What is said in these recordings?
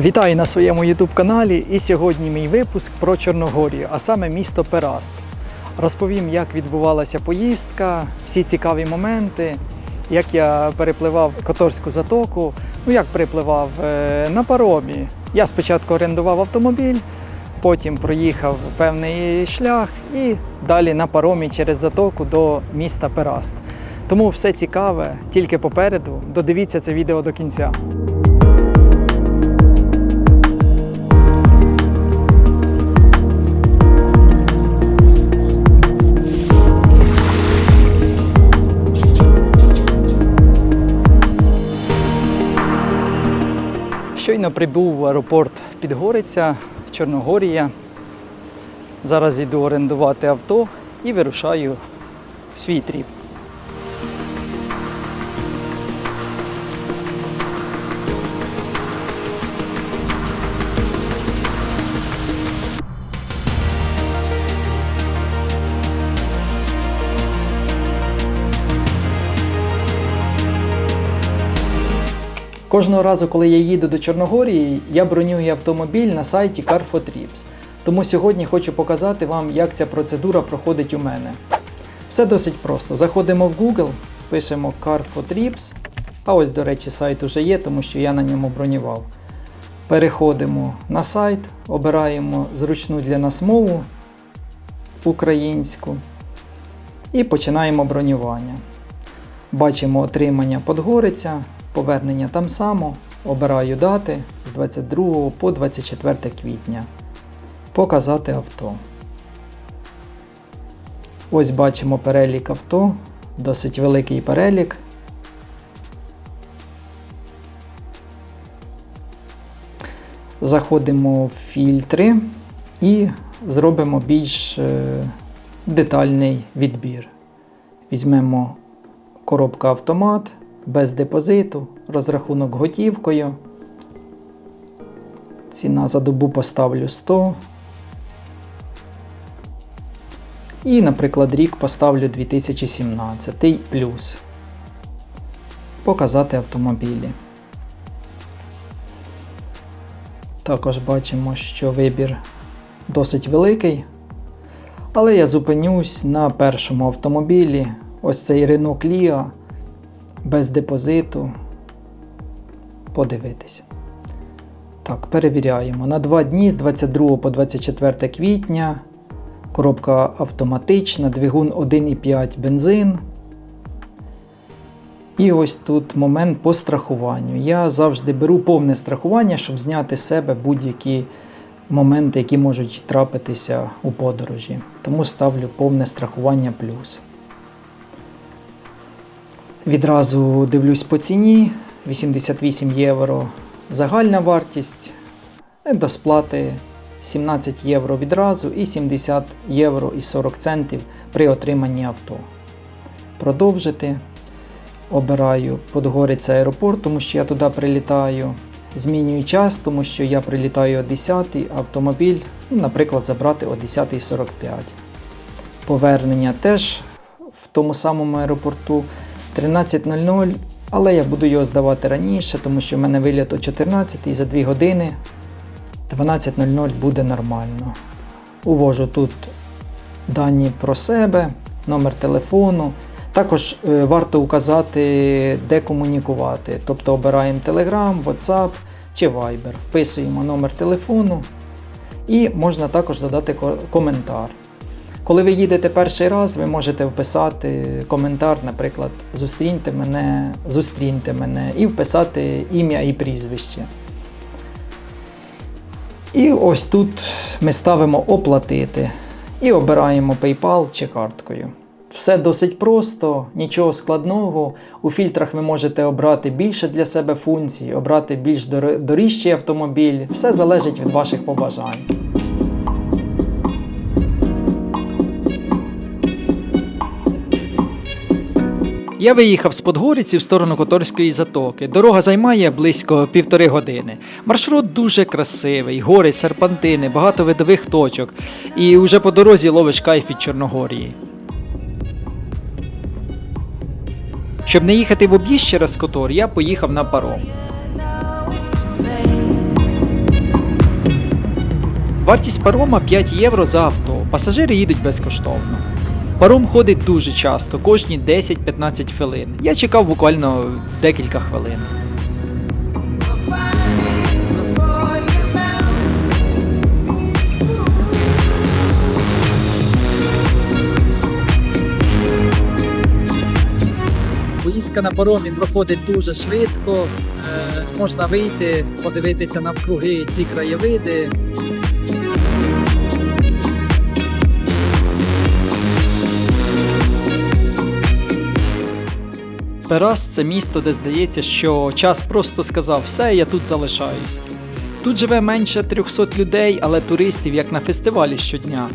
Вітаю на своєму YouTube каналі, і сьогодні мій випуск про Чорногорію, а саме місто Пераст. Розповім, як відбувалася поїздка, всі цікаві моменти, як я перепливав Которську затоку, як перепливав на паромі. Я спочатку орендував автомобіль, потім проїхав певний шлях і далі на паромі через затоку до міста Пераст. Тому все цікаве тільки попереду. Додивіться це відео до кінця. Щойно прибув в аеропорт Підгориця, Чорногорія. Зараз йду орендувати авто і вирушаю в свій тріп. Кожного разу, коли я їду до Чорногорії, я бронюю автомобіль на сайті Car4Trips. Тому сьогодні хочу показати вам, як ця процедура проходить у мене. Все досить просто. Заходимо в Google, пишемо Car4Trips, а ось, до речі, сайт уже є, тому що я на ньому бронював. Переходимо на сайт, обираємо зручну для нас мову, українську, і починаємо бронювання. Бачимо отримання Подгориця. Повернення там само, обираю дати з 22 по 24 квітня. Показати авто. Ось бачимо перелік авто, досить великий перелік. Заходимо в фільтри і зробимо більш детальний відбір. Візьмемо коробка автомат. Без депозиту, розрахунок готівкою. Ціна за добу поставлю 100. І, наприклад, рік поставлю 2017 плюс. Показати автомобілі. Також бачимо, що вибір досить великий. Але я зупинюсь на першому автомобілі. Ось цей Renault Clio. Без депозиту. Подивитися. Так, перевіряємо. На 2 дні з 22 по 24 квітня. Коробка автоматична, двигун 1,5 бензин. І ось тут момент по страхуванню. Я завжди беру повне страхування, щоб зняти з себе будь-які моменти, які можуть трапитися у подорожі. Тому ставлю повне страхування плюс. Відразу дивлюсь по ціні, 88 євро загальна вартість, до сплати 17 євро відразу і 70 євро і 40 центів при отриманні авто. Продовжити. Обираю Подгориця аеропорт, тому що я туди прилітаю. Змінюю час, тому що я прилітаю о 10, автомобіль, наприклад, забрати о 10:45. Повернення теж в тому самому аеропорту. 13:00, але я буду його здавати раніше, тому що в мене виліт о 14 і за 2 години 12:00 буде нормально. Увожу тут дані про себе, номер телефону. Також варто указати, де комунікувати. Тобто обираємо Telegram, WhatsApp чи Viber. Вписуємо номер телефону і можна також додати коментар. Коли ви їдете перший раз, ви можете вписати коментар, наприклад, зустріньте мене і вписати ім'я і прізвище. І ось тут ми ставимо оплатити і обираємо PayPal чи карткою. Все досить просто, нічого складного. У фільтрах ви можете обрати більше для себе функцій, обрати більш дорожчий автомобіль. Все залежить від ваших побажань. Я виїхав з Подгориці в сторону Которської затоки. Дорога займає близько 1,5 години. Маршрут дуже красивий, гори, серпантини, багато видових точок. І вже по дорозі ловиш кайф від Чорногорії. Щоб не їхати в об'їзд через Котор, я поїхав на паром. Вартість парома 5 євро за авто, пасажири їдуть безкоштовно. Паром ходить дуже часто, кожні 10-15 хвилин. Я чекав буквально декілька хвилин. Поїздка на паромі проходить дуже швидко, можна вийти, подивитися навкруги ці краєвиди. Перас – це місто, де здається, що час просто сказав «все, я тут залишаюсь». Тут живе менше 300 людей, але туристів як на фестивалі щодня.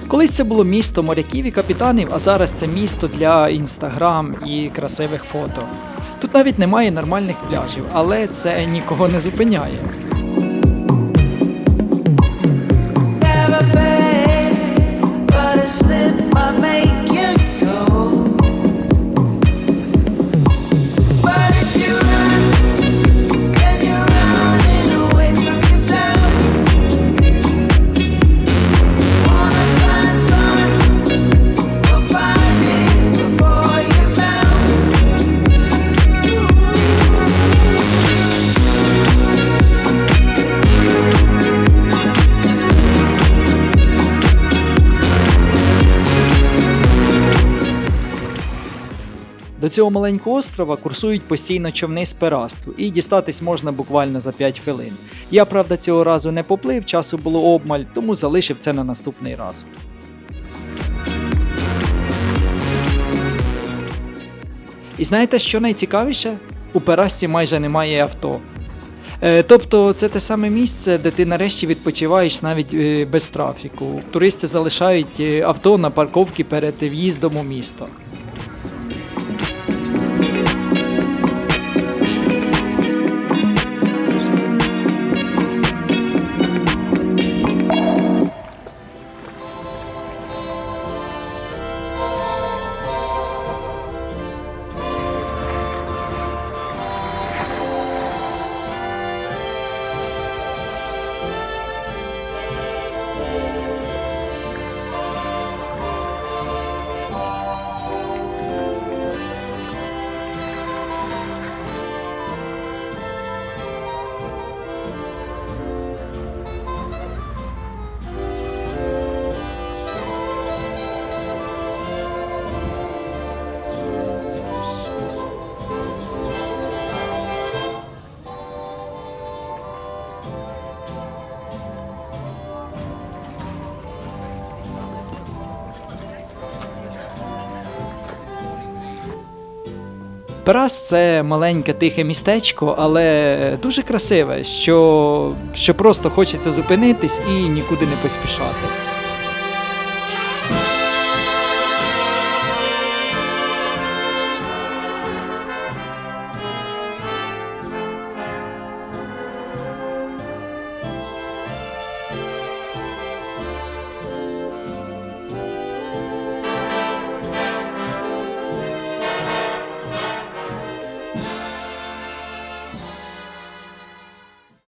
Колись це було місто моряків і капітанів, а зараз це місто для інстаграм і красивих фото. Тут навіть немає нормальних пляжів, але це нікого не зупиняє. До цього маленького острова курсують постійно човни з Перасту, і дістатись можна буквально за 5 хвилин. Я, правда, цього разу не поплив, часу було обмаль, тому залишив це на наступний раз. І знаєте, що найцікавіше? У Перасті майже немає авто. Тобто це те саме місце, де ти нарешті відпочиваєш навіть без трафіку. Туристи залишають авто на парковці перед в'їздом у місто. Перас – це маленьке тихе містечко, але дуже красиве, що просто хочеться зупинитись і нікуди не поспішати.